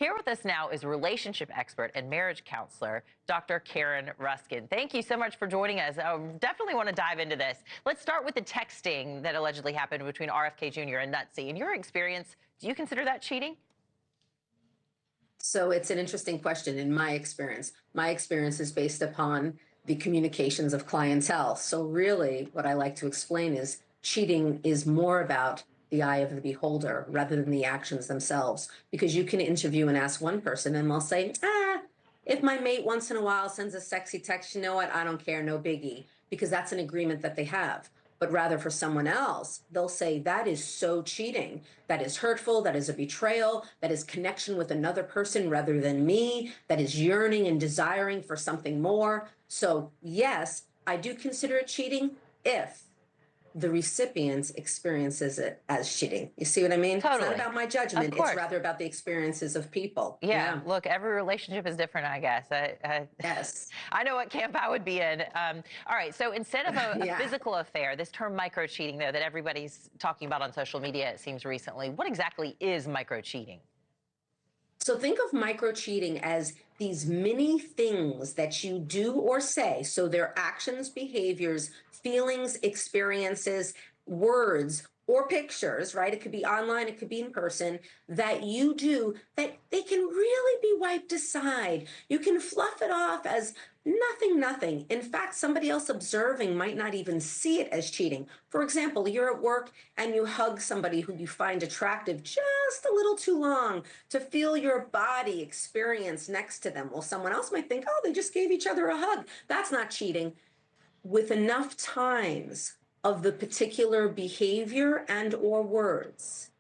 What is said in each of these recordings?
Here with us now is relationship expert and marriage counselor, Dr. Karen Ruskin. Thank you so much for joining us. I definitely want to dive into this. Let's start with the texting that allegedly happened between RFK Jr. and Nuzzi. In your experience, do you consider that cheating? So it's an interesting question. In my experience is based upon the communications of clientele. So really what I like to explain is cheating is more about the eye of the beholder rather than the actions themselves. Because you can interview and ask one person and they'll say, if my mate once in a while sends a sexy text, you know what, I don't care, no biggie, because that's an agreement that they have. But rather for someone else, they'll say that is so cheating. That is hurtful. That is a betrayal. That is connection with another person rather than me. That is yearning and desiring for something more. So yes, I do consider it cheating if the recipient experiences it as cheating. You see what I mean? Totally. It's not about my judgment. It's rather about the experiences of people. Yeah. Look, every relationship is different, I guess. Yes. I know what camp I would be in. All right. So instead of a physical affair, this term micro cheating, though, that everybody's talking about on social media, it seems recently, what exactly is micro cheating? So think of micro cheating as these mini things that you do or say. So they're actions, behaviors, feelings, experiences, words, or pictures, right? It could be online, it could be in person, that you do that they can really be wiped aside. You can fluff it off as nothing. In fact, somebody else observing might not even see it as cheating. For example, you're at work and you hug somebody who you find attractive just a little too long to feel your body experience next to them. Well, someone else might think, oh, they just gave each other a hug. That's not cheating. With enough times of the particular behavior and or words,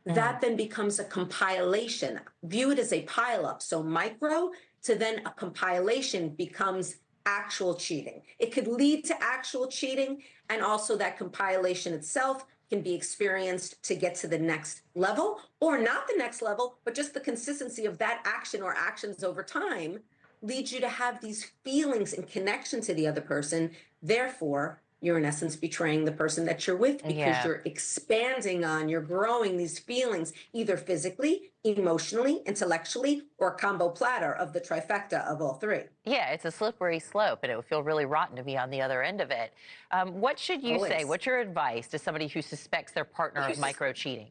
that then becomes a compilation. View it as a pileup. So micro to then a compilation becomes actual cheating. It could lead to actual cheating, and also that compilation itself can be experienced to get to the next level, or not the next level, but just the consistency of that action or actions over time leads you to have these feelings in connection to the other person. Therefore, you're in essence betraying the person that you're with, because you're expanding on, you're growing these feelings, either physically, emotionally, intellectually, or a combo platter of the trifecta of all three. Yeah, it's a slippery slope, and it would feel really rotten to be on the other end of it. What should you say? What's your advice to somebody who suspects their partner of micro cheating?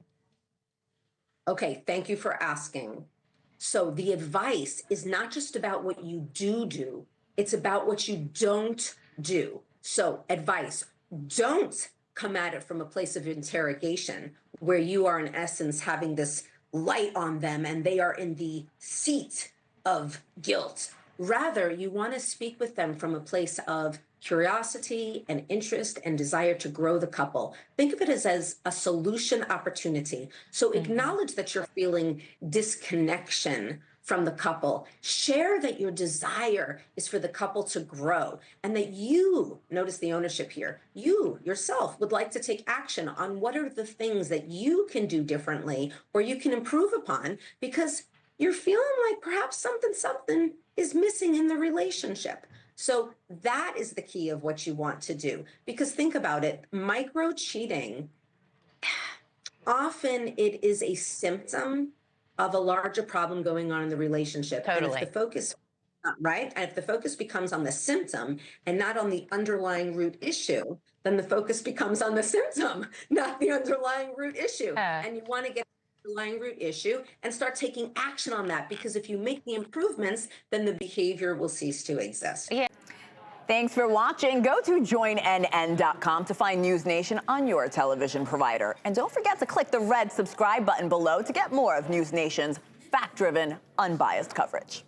Okay, thank you for asking. So the advice is not just about what you do, it's about what you don't do. So advice, don't come at it from a place of interrogation where you are in essence having this light on them and they are in the seat of guilt. Rather, you want to speak with them from a place of curiosity and interest and desire to grow the couple. Think of it as a solution opportunity. So acknowledge that you're feeling disconnection from the couple. Share that your desire is for the couple to grow, and that you, notice the ownership here, you yourself would like to take action on what are the things that you can do differently or you can improve upon, because you're feeling like perhaps something is missing in the relationship. So that is the key of what you want to do. Because think about it, micro cheating, often it is a symptom of a larger problem going on in the relationship. Totally. And if the focus, right? And if the focus becomes on the symptom and not on the underlying root issue, then the focus becomes on the symptom, not the underlying root issue. And you want to get the underlying root issue and start taking action on that, because if you make the improvements, then the behavior will cease to exist. Yeah. Thanks for watching. Go to joinnn.com to find NewsNation on your television provider. And don't forget to click the red subscribe button below to get more of NewsNation's fact-driven, unbiased coverage.